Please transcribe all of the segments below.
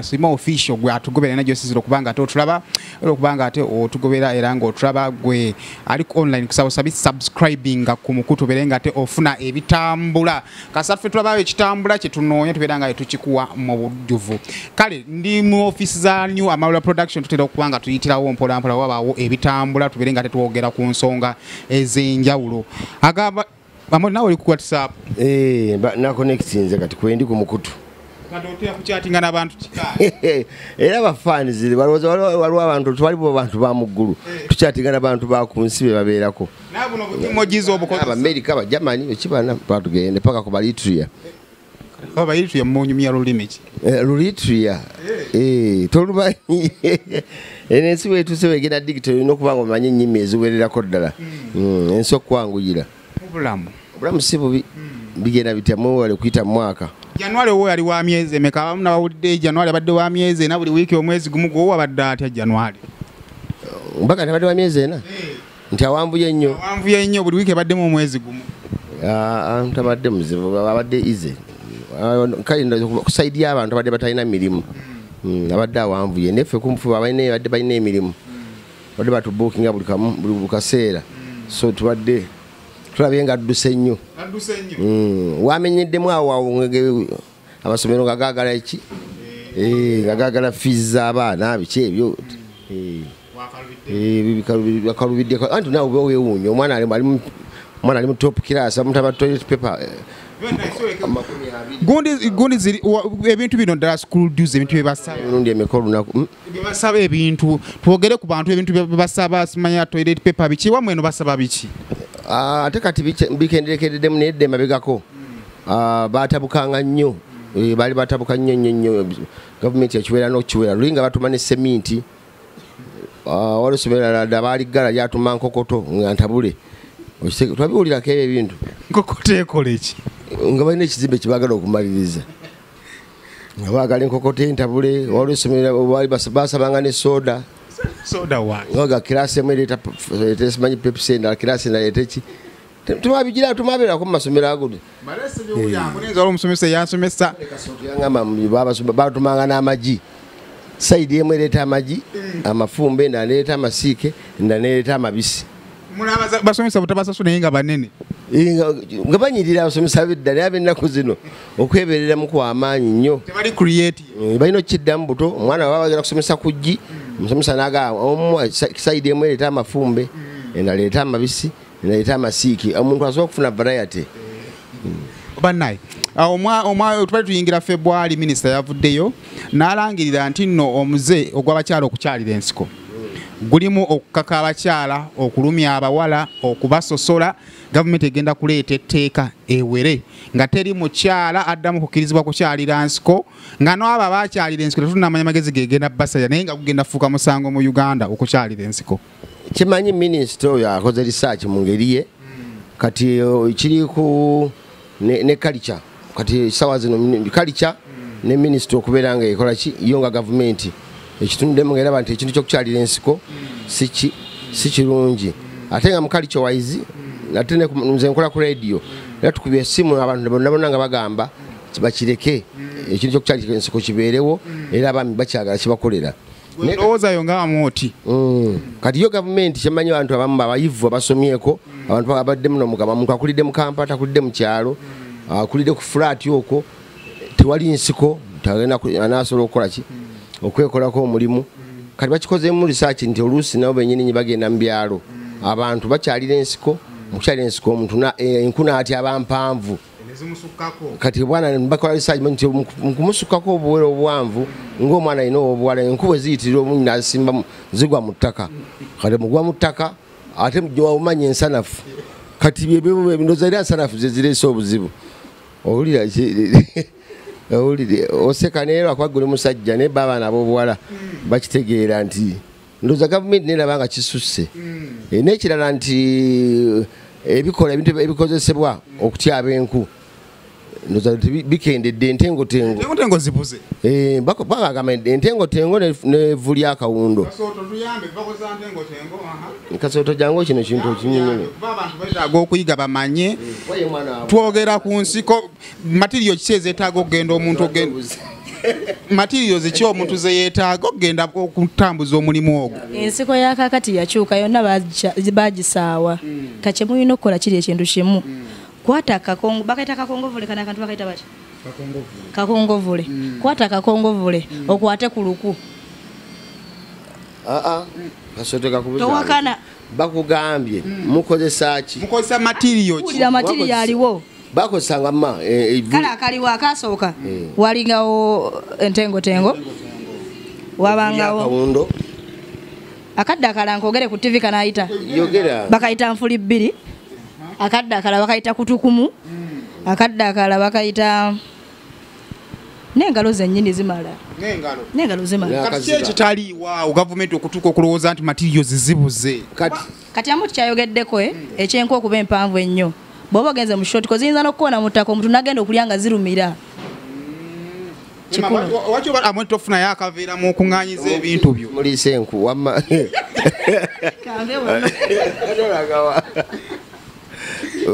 Sima official gwe atugobera najyo siziro kubanga ate otulaba okubanga ate otugobera era ngo otulaba gwe ali online kusaba subscribing ku mukutu berenga ate ofuna ebitambula kasaffe tulaba ekitambula kye tunoonya tuberanga tukikuwa mu bujjuvu kale ndi mu office za New Amalula Production tutera okubanga tuyitirawo mpola mpola wabawo ebitambula tuberenga ate tuwogera ku nsonga ez'enjawulo agaba Bamwe nawe oli ku WhatsApp na connectinze kati kwendi ku mukutu Kadotera kuchatinga n'abantu kika era bafans waliwo abantu twalibo abantu ba muggulu tuchatinga n'abantu ba ku nsibe babeerako nabuno emojizo obukozi America aba Germany ekibana twatugende paka ku Balitria Balitria monyumya lulimi ki Lulitria tolubanyi ensi wetu sewe gina digital nokuba ngo manye nyimi eziwererako ddala enso kwanguyira obulamu sibubi bigenda bityamu wale kuyita mwaka January wo yali wa myezi emeka abamu nabawulidde January abadde wa myezi na buli wiki omwezi gumu gwo abadde atya January mpaka nabadde wa myezi ena nti awambuye nnyo buli wiki abadde mu mwezi gumu ntabadde muzibu abadde ize kale kusaidia abantu abadde batalina mirimu abadde awambuye neffe kumfu abadde balina emirimu badde batubookinga buli kaseera so tubadde tulabye nga adduse nnyo wamenyeddemu awo amasomero nga gaagala eki nga gaagala fees z'abaana biki ebyo bakalubidde anti nawe weewuunya omwana ali mu top class amutaba toilet paper gundi ziri ebintu bino ddala school dues ebintu byebasaba emirundi emeka olunaku byebasaba ebintu twogere ku bantu ebintu byebasaba simanya toilet paper biki wamwe eno basaba biki ate kati bikenderekeddemu naye dde mabegako batabukanga nnyo baali batabuka nnyo gavumenti yakiwera n'okiwera luli nga batuma ne seminti walusomera ladda baaliggala lyatuma nkokoto nga ntabule twabiwulirako ebyo ebintu nkokoto ekola eki nga balina ekizimbe kyebaagala okumaliriza nga baagala enkokoto entabule walusomera basabanga ne soda ngoga kirasi emu ereeta simanyi pepsi endala kirasi endala eki tumabigira tumabeerako mu masomero ago omusomesa yansomesa batumanga n'amagi saidi emu ereeta amagi amafumbo endala nereeta amasiike endala nereeta amabisi basomesa butabasasula naye nga banene nga banyirira abasomesa b'eddala ab'ennaku zino okwebereramu kw'amaanyi nnyo balina okukiddamu buto omwana baba bagenda kusomesa ku ggi omusomesa n'agamba saidi emu ereeta amafumbe endala ereeta amabisi endala ereeta amasiiki omuntu asobola okufuna variety bannaye tubali tuyingira February minisita yavuddeyo n'alangirira nti nno omuze ogw'abakyala okukyalira ensiko gulimu okukaka abakyala okulumya abawala okubasosola gavumenti egenda kuleeta etteeka ewere nga teri mukyala addamu kukirizibwa kukyalira nsiko nga n'abo abakyalira ensiko tetunamanya magezi gegenda basaya naye nga gugenda fuuka musango mu Uganda okukyalira ensiko kimanyi minisita oyo akoze research mu ngeri ye kati kiri ku ne culture kati sawa zino culture ne minisita okubeera nga ekola ki yo nga gavumenti ekitundemu nga eraba nti ekintu ky'okukyalira ensiko si kirungi ate nga mukalicho wise ate nze nkola ku radio era tukubye essimu abantu bonna nga bagamba bakireke ekintu ky'okukyalira ensiko kibeerewo era abaami bakyagala kibakolera ndowoozayo nga amoti kati yo gavumenti kyemanyi abantu abamu abayivu abasomyeko abantu abaddemu n'omugamba omuntu akulidde mu Kampala akulidde mu kyalo akulidde ku flat okwo tewali nsiko anaasobola okukola ki okwekolako omulimu kati bakikozeemu research nti oluusi nabo bennyini bagenda mu byalo abantu bakyalira ensiko mukyalira ensiko omuntu enkuna ati abampanvu kati bwana bakola research nti mukumusukkako obuwere obuwanvu ng'omwana alina obuwala enkuba eziyitirira omunyi nasimba zigwa mu ttaka kati mugwa mu ttaka ate wawumanya ensanafu kati ndowooza era ensanafu ze zireese obuzibu owulira oseka neera akuba guli musajja naye baabaana ab'obuwala bakitegeera nti ndowooza gavumenti neraba nga kisusse n'ekirala nti ebikola ebintu ebikozesebwa okutyaba enku ndowooza bikendedde entengotengo zibuze bagamba entengotengo n'evvu ly'akawundo kasooto jangu kino kintu ekinyunyune betaaga okuyiga bamanye twogera ku nsiko matiriyo kiki ezeetaaga okugenda omuntu ogenda materials ekyo omuntu ze yeetaaga okugenda okutambuza omulimu ogwo. Ensiko ya kakati yakyuka yonna bagisaawa. Kakye mulina okukola kiri ekintu kimu. Kwata akakongo bakaita kakongovule kana akantu bakaita bati. Kakongovule. Kwata kakongovule okwate ku luku. Kasote kakubuza. Towakana. Bakugambye mukozesa ki? Mukozesa material ki? Kulira material aliwo. Bakosanga ma kala akaliwo akasooka walingawo entengo wabangawo kawundo akadda akala nkogere ku TV kanaayita yogera bakayita nfuli bbiri akadda akala bakayita kutukumu akadda akala bakayita n'engalo zennyini zimala n'engalo zimala kati ekitali waawo gavumenti okutuuka okulowooza nti materials zibuze kati amu tukyayogeddeko ekyenku okuba empanvu ennyo bwoba ogenze mu short ko ziyinza n'okukona mu ttaka omuntu n'agenda okulya nga zirumira waki amwe tofunayo akaveera mu kuŋŋaanyiza ebintu byo muliisa enku wamma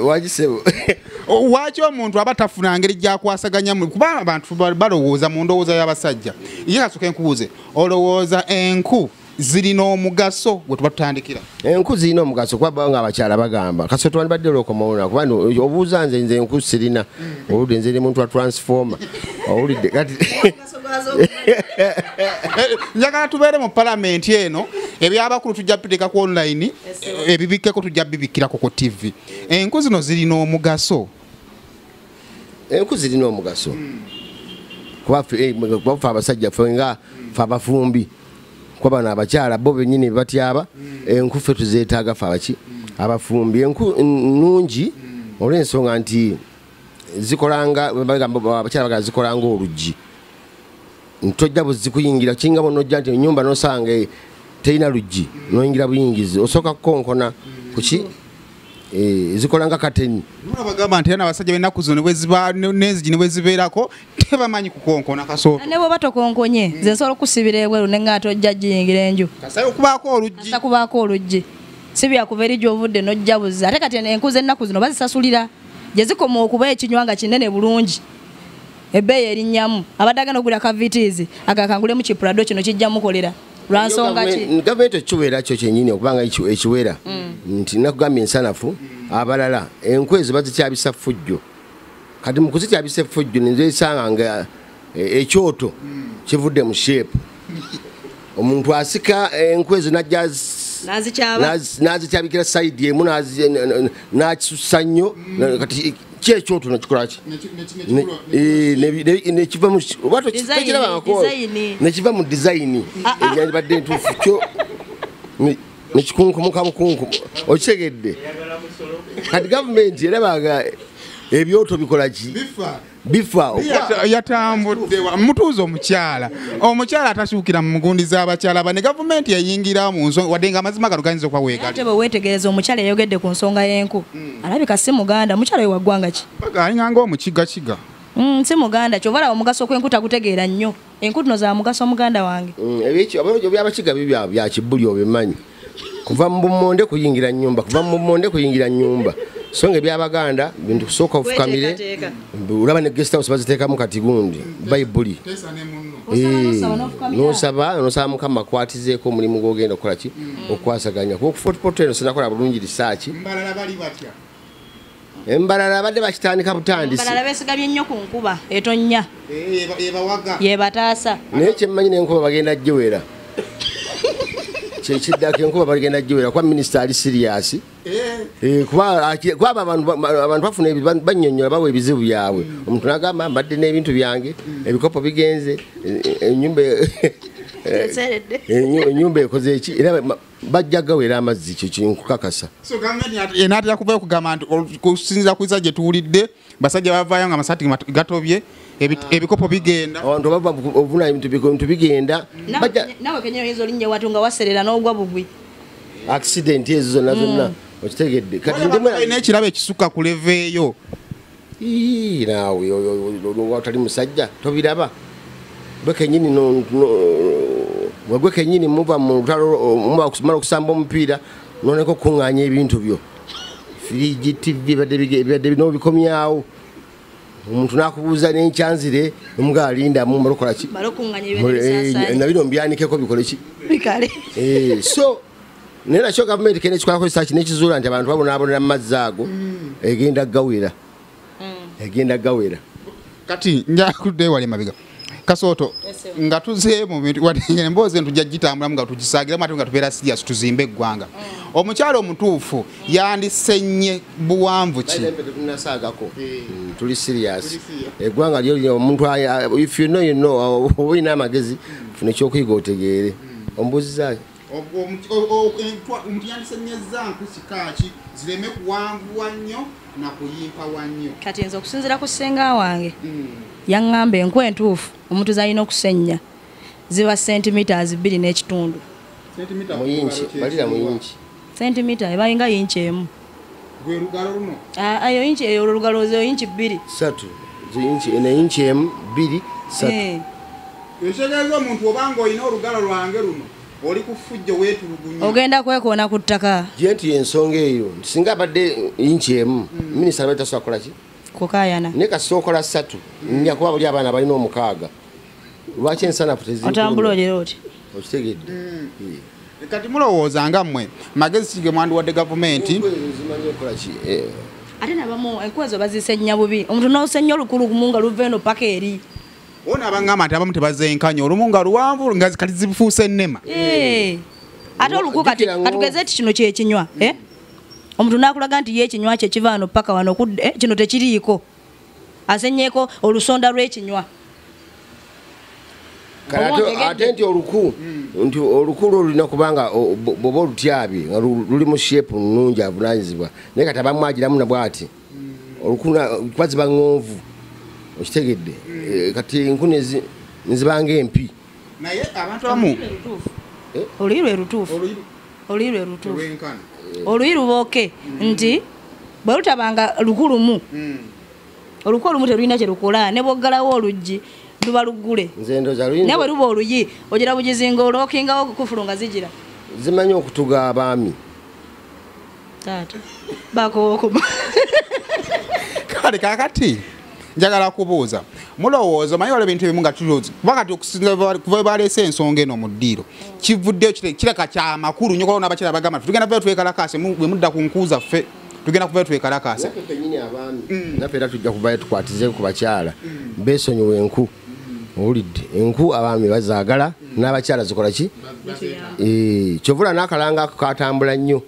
wagisebo waki omuntu aba tafuna ngeri gyakwasaganyamu kuba abantu balowooza mu ndowooza y'abasajja ye kasooka enkubuuze olowooza enku zirina omugaso gwe tuba tutandikira enku zirina omugaso kuba nga abakyala bagamba kasooto wandibadde olwokomawona kubanga obuuza nze enku sirina oludde nze muntu wa transformer owulidde kati njagala tubeere mu palamenti eno ebyabakulu tujja biteekako online ebibikkeko tujja bibikkirako ku TV enku zino zirina omugaso enku zirina omugaso kuba ffe abasajja ffe nga ffe abafumbi kuba bano abakyala bo bennyini batyaba enku ffe tuzeetaaga ffe abaki abafumbi enku nnungi olw'ensonga nti zikolanga abakyala bagala zikolanga oluggi ntojja buzikuyingira kinga bonojja nti ennyumba nosanga terina luggi noyingira buyingizi osooka kukonkona kuki zikolanga kateni bagamba nti abasajja b'ennaku zino n'enzigi ne bwe zibeerako tebamanyi kukonkona kasooto ne bw'oba tokonkonye nze nsobola okusibira ebweru ne nga tojja giyingira enju kasayo okubaako oluggi si byakuva eri gy'ovudde nojja buzi ate kati enku z'ennaku zino bazisasulira gye zikoma okuba ekinywa nga kinene bulungi ebbeeyi erinnyamu abadde agenda okugula kavitiizi agakangulemu kipulado kino kijja mukolera lwansonga ki gavumenti ekiweera kyo kyennyini okubanga ekiweera nti nakugambye ensanafu abalala enku ezo bazikyabisa ffujjo kati mu kuzikyabisa effujjo nenzesanga nga ekyoto kivudde mu sheepu omuntu asika enku ezo najja nazikyabikira sayidi emu nakisusa nnyo kati kyekyoto nekikolaki nekiva mu dizayini enyandibadde entuufu kyo nekikunkumuka mukunkumu okitegedde kati gavumenti erabaga ebyoto bikolaki bifa yatambudde mutuuza omukyala atakyukira mu mugundi z'abakyala bane gavumenti yayingira mu nsonga wadde nga amazima gano gayinza okuba weegali weetegereza omukyala eyayogedde ku nsonga y'enku alabika si muganda mukyala we waggwanga ki alinganga omukigakiga si muganda kyova olaba omugaso gw'enku tagutegeera nnyo enku tuno za mugaso muganda wange ebyabakiga byo bya kibbuli obimanyi kuva mu bumonde kuyingira nnyumba kuva mu bumonde kuyingira nnyumba songa ebyabaganda bintu kusooka ofukamire olaba ne guest house baziteekamu kati gundi bayibuli nosaba mukama akwatizeeko omulimu gw'ogenda okukola ki okwasaganya kufotopoto eno sinakola bulungi risaaki embalala abadde bakitandika butandisi embalala beesigamye nnyo ku nkuba etonnya yebataasa naye kyemmanyi n'enkuba bagenda giwera kyekiddako enkuba bagenda giwera kuba minisita ali siriyasi kuba abantu bafuna bannyonnyola bawa ebizibu byabwe omuntu nagamba mbadde n'ebintu byange ebikopo bigenze enyumba ekoze eki era bajja gawera amazzi kyo kinkukakasa enaatera kuvayo okugamba nti kusinziira ku isa gye tuwulidde basajja bavaayo nga amasaati gatobye ebikopo bigenda abantu bava obuvuna ebintu bigenda nawe kenyero oyinza olinnya watu nga waserera n'ogwa bugwi accident ezo zonna okitegedde kati n'ekirabo ekisukka ku leveeyo naawe watali musajja tobiraba gwe kenyini muva mu lutalo mumala okusamba omupiira noneko okuŋŋaanya ebintu byo firiji tv badde bino bikomyawo omuntu nakubuuza n'enkyanzire omugalinda mu malokola ki nabino mbyanikeko bikole ki bikale so naye nakyo gavumenti kene kikolako kisaaki nekizuula nti abantu babonaabonera mu mazzi ago egenda gawera kati njakudde wali mabiga Kasooto nga tuze mu bintu wadde emboozi tujja gitambulamu nga tugisaagiramu ate nga tubeera serious tuzimbe eggwanga omukyalo omutuufu yandisenye buwanvu ki tunasaagako tuli serious eggwanga lyo omuntu if you know olina amagezi funa ekyokuyiga otegeere ombuuzizaaki omuntu yandisenyeza nkusikaaki zireme kuwanvuwa nnyo nakuyimpa wannyo kati nze okusinziira ku ssenga wange yaŋŋamba enku entuufu omuntu zalina okusenya ziba centimeters 2.5 muyinki balira muyinki centimeter ebayinga yinki emu gwe lugalo luno ayo yinki eyo olugalo zo yinki 2 3 ziyinki ene yinki emu 2 3 ekitegeeza omuntu obanga olina olugalo lwange luno oli kufujja weetulugunya ogenda kwekoona ku ttaka jenti ensonga eyo singa abadde yinki emu minisita lweta sakola ki kukayana ne kasookola 3 nja kuba buli abaana balina 6 lwaki ensanafu otambula olera oti okitegedde kati mulowooza nga mmwe magezi kige mwandiwadde gavumenti zimanyi okola ki ate nabamu enkuba ezo bazisenya bubi omuntu n'osenya olukulu kumu nga luva eno paka eri wona abangamba nti abamu tebazenkanya olumu nga luwanvu nga kati zibufuuse ennema ate oluku kati katugeze ti kino kyekinywa omuntu nakulaga nti ye ekinywa kye kiva wano paka wano kino tekiriiko asenyeeko olusonda lw'ekinywa ate nti oluku olulina kubanga bwoba olutyabye nga luli mu shepu nnungi avunanyizibwa naye kati abamwagiramu nabwati oluku kuba ziba ŋŋonvu okitegedde kati enku nezibanga empi naye abantu abamu oluyi lwe lutuufu oluyi lubooke nti bwe lutabanga lukulumu oluku olumu terulina kye lukola ne bwoggalawo oluggi luba luggule naye bwe luba oluyi ogira bugizinga olwokingawo kufulu nga zigira zimanyi okutuga abaami taata bakookuba kale kakati njagala kubuuza mulowooza manyi wala ebintu ebimu nga tuloozi kuba kati okusinga kuva baleese ensonga eno mu ddiiro kivuddeyo kireka kyamakulu nnyo kolona abakyala bagamba tugenda kuvayo twekalakaase bwe mudda ku nkuuza ffe tugenda kuvayo twekalakaase naffe era tujja kuvayo tukwatizeeko ku bakyala beesonyiwa enku owulidde enku abaami bazaagala n'abakyala zikola ki kyovula n'akalanga ako katambula nnyo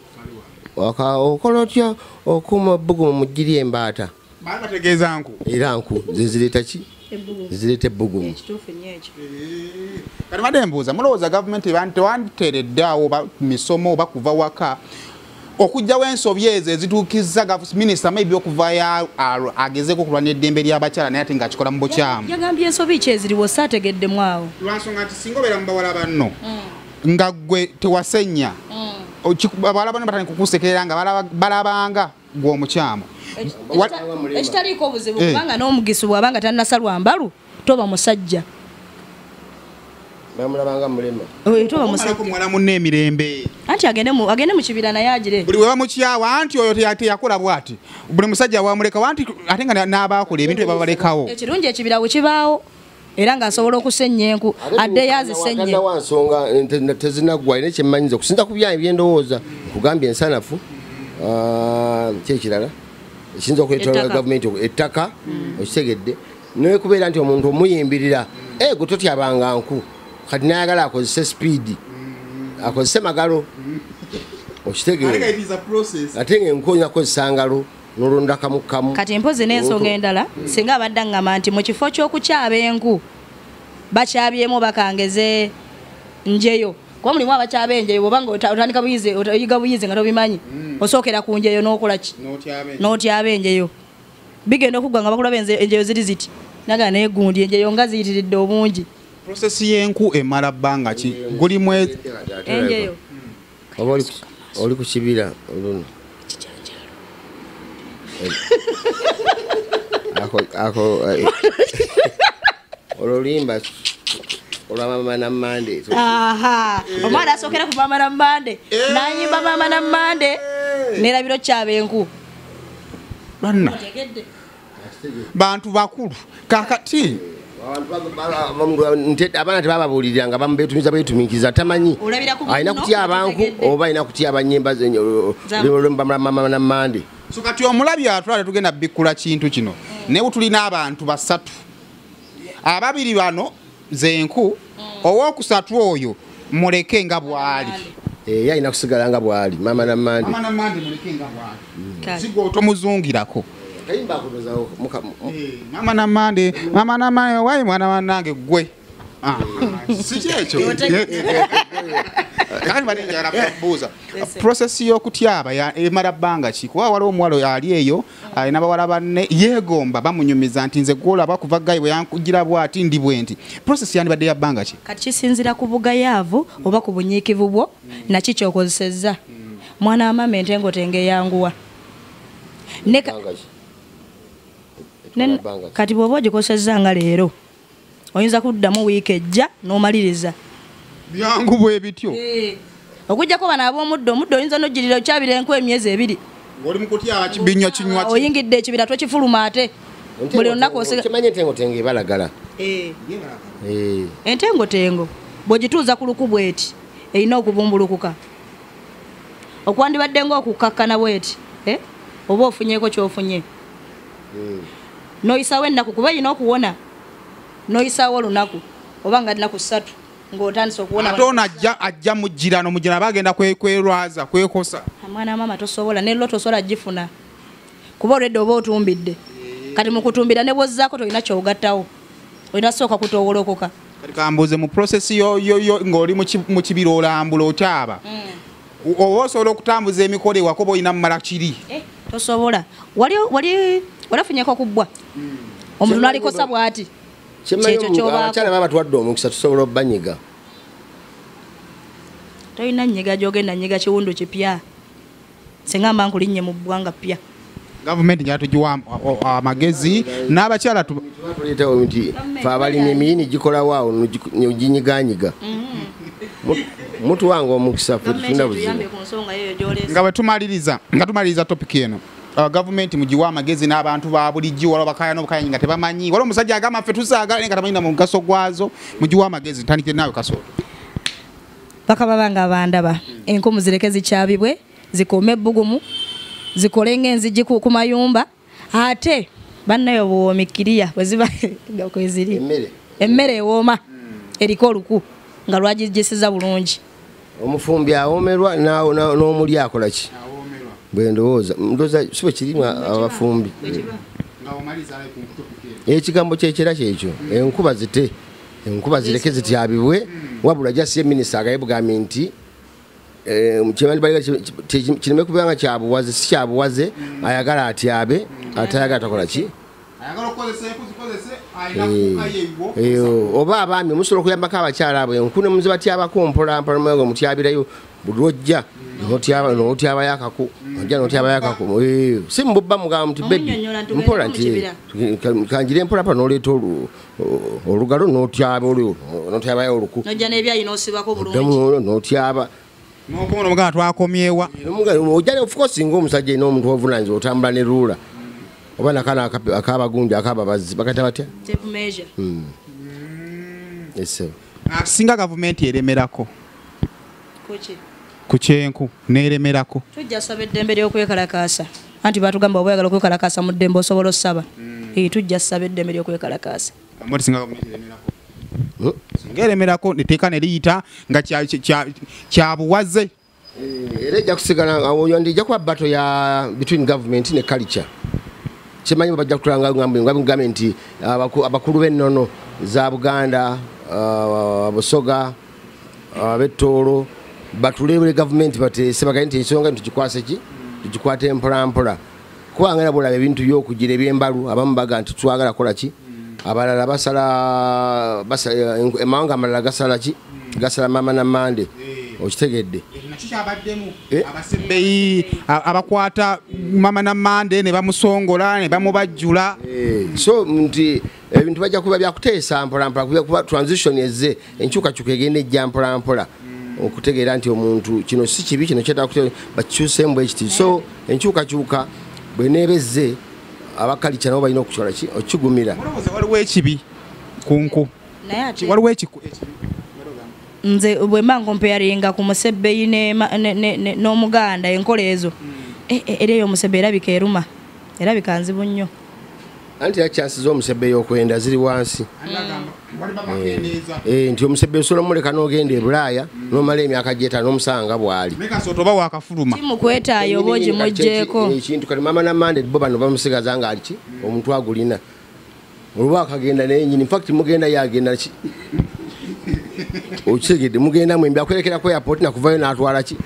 okola otya okuuma bbugumu mu ggiri embaata bategeeza nku era nku zezireeta ki zireeta ebbugumu kati madde mbuuza mulowooza gavumenti tewanditeereddeawo misomo oba kuva waka okugjawo ensobi ezo ezituukiza minisita maybe okuvayo agezeeko okulwanya eddembe ly'abakyala naye ate ng'akikola mu bukyamu yagambye ensobi ki eziriwo saategeddemu awo lwansonga nti singa obeera mu bawala banno nga gwe tewasenya abawala banno batandika kukusekerera nga balabanga gwe omukyamu ekitaliiko obuzibu kubanga n'omugisi bw'abanga tannasalwa mbalu toba musajja bamulabanga mulema toba musajja muwala munne emirembe anti agende mu kibira naye agire buli we bamukyawa anti oyo teyakola bw'ati buli musajja wamulekawo anti ate nga n'abaakola ebintu byebabalekawo ekirungi ekibira bwe kibaawo era ng'asobola okusenya enku addeyo azisenye nsonga tezinaggwa ine kyemmanyiza okusinza ku byanyi byendowooza kugambye ensanafu kyekirala ekiyinza okuleetera gavumenti ettaka okitegedde naye kubeera nti omuntu omuyimbirira gwe totyabanga nku kati nayagala akozese speedi akozese magalo okitegedde ate ngaenku olina kukozesa ngalo nolonda kamukamu kati mpozi n'ensonga endala singa abadde aŋŋamba nti mu kifo ky'okukyaba enku bakyabyemu bakangeze njeyo kuba mulimu abakyaba enjeyo bwobanga otandika buyizi oyiga buyizi nga tobimanyi osookera ku njeyo n'okola ki n'otyaba enjeyo bigenda okuggwa nga bakulaba enjeyo ziri ziti naga neegundi enjeyo nga ziyitiridde obungi prosesi y'enku emala bbanga ki gulimu enjeyo oba oli ku kibira oluno ololimba olwa mama nammande omwana asookera ku mama nammande nanyimba mama nammande nerabiro kyaba enku banna bantu bakulu kakati abaana tebababuulirira nga bamubetumiza betumikiza tamanyi alina kutya abanku oba alina kutya abanyemba namande. So kati omulabi atwala tugenda bikkula kintu kino ne tulina abantu basatu ababiri bano zenku owokusatu oyo muleke nga bwali alina kusigala nga bwali mama namande muleke nga bwali sigo tomuzungirako mama namande wayi mwana wanange gwe si kyekyo kandi bali njala kubuuza process y'okutyaba emala bbanga ki kuba waliwo omuwala ali eyo alina bawala banne yeegomba bamunyumiza nti nze gwolaba kuva gayi bwe yankugira bwati ndi bwe nti process yandibadde ya bbanga ki kati kisinzira ku bugayaavu oba ku bunyiikivu bwo naki kyokozesezza mwana wa mama entengo tenge yanguwa kati bw'oba ogikozesezza nga leero oyinza kuddamu wiiki ejja n'omaliriza byangu bwe bityo okujjako bano ab'omuddo oyinza n'ogirira okyabira enku emyezi ebiri oli mu kutyaba kibinywa kinywa oyingidde ekibira twekifuluma ate buli lunaku osigakimanyi entengotengo ebalagala entengotengo bw'ogituuza ku luku bweti erina okubumbulukuka okwandibadde ng'okukkakkana bweti oba ofunyeeko ky'ofunye n'oyisaawo ennaku kuba erina okuwona n'oyisaawo olunaku oba nga nnaku 3 ng'otandise okuwona ate ono ajja mujjirano mujjirano bagenda kwerwaza kwekosa mwana mama tosobola nello tosobola gifuna kuba olwedde oba otumbidde kati mu kutumbira ne bwozzaako tolina kyogattawo olina sooka kutowolokoka kati kambuuze mu process ng'oli mu kibira olambula otyaba oba osobola okutambuza emikolo ewako boolina mumala kiri tosobola walafunyeko kubbwa omuntu n'alikosa bw'ati abakyala baba tuwadde omukisa tusobola obbanyiga tolina nnyiga gyogenda nnyiga kiwundu kipya singa mba nkulinnye mu bbwanga ppya gavumenti njatugiwa amagezi n'abakyala tuleetawo nti fe abalimi emiyini gikolawaawo noginyiganyiga mutuwanga omukisa fe tufuna buzibu nga bwe tumaliriza topiki eno gavumenti mugiwa amagezi n'abantu ba bulijjo waliwo bakaya n'obukaya nga tebamanyi waliwo omusajja agamba ffe tusaagala naye nga tamanyi na mu mugaso gwazo mugiwa amagezi ntandikire naawe Kasooto bakaba nga bandaba enku muzireke zikyabibwe zikuume ebbugumu zikole ng'enzigi ku mayumba ate bannayo buwoomikiriya bwe ziba kweziri emmere ewooma eriko oluku nga lwagigisiza bulungi omufumbi awoomerwa n'omuli akola ki bwendowooza sibe kirimu abafumbi ekigambo kyekira kyekyo enkuba zireke zityabibwe wabula jasiye minisita agayebugambye nti kireme kubanga kyabuwaze si kyabuwaze ayagala atyabe atayagala takola ki oba abaami musobola okuyambako abakyala abo enku ne muzibatyabako mpolampola nga mutyabirayo buli lwojja n'otyaba yakako ojja n'otyaba yakako si mububba mugamba nti bebi mpola nti kanjira empolapala n'oleeta olugalo n'otyaba olwo n'otyabayo oluku n'otyaba n'okubona omuganda twakomyewa ojja nefuka osinga omusajja ina omuntu ovunanyizibwa otambula ne ruula oba nakana akabagunja akababazzi bakata batya singa gavumenti eremerako ku kyenku neremerako tujja saba eddembe ly'okwekalakaasa anti batugamba oba oyagala okwekalakaasa mu ddembe osobola osaba tujja saba eddembe ly'okwekalakaasa singa eremerako neteeka neriyita nga kyabuwaze era ejja kusigala ejja kuba bato ya between government ne culture kimanyi bajja kutulanga ngambe nti abakulu b'ennono za Buganda Busoga ab'Ettoolo batulebule gavumenti bateese bagambye nti ensonga tugikwase ki tugikwate mpolampola kubanga bulaba ebintu by'okugira eby'embalu abamu baga nti twagala kola ki abalala basala emawanga amalala gasala ki gasala mama na mande okitegedde abasebbeyi abakwata mama na mande ne bamusongola ne bamubajjula so nti ebintu bajja kuba byakuteesa mpolampola kuba transition ezze enkyukakyuka egenda ejja mpolampola okutegeera nti omuntu kino si kibi kino kyetaaga bakikyuseemu bwe kiti so enkyukakyuka bwe neebezze abakalicha nabo balina okukola ki okigumira waliwo ekibi kunku naye ate waliwo ekibi nze bwe mba nkomparinga ku musebbeyi n'omuganda enkola ezo era eyo omusebbe erabika eruma erabika nzibu nnyo anti ya chances z'omusebbe okwenda ziri wansi nti omusebbe osobola omuleka n'ogenda e Bulaaya n'omala emyaka gy'etaano n'omusanga bw'ali oba wakafuluma timukwetaayo oba ogimugjeeko ekintu kati maama namande bo bano bamusigaza nga aliki omuntu agulina olwa akagenda naye nyini infact mugenda yagenda ki okitegedde mugenda mwembi akwerekerako airport nakuvayo n'atwala ki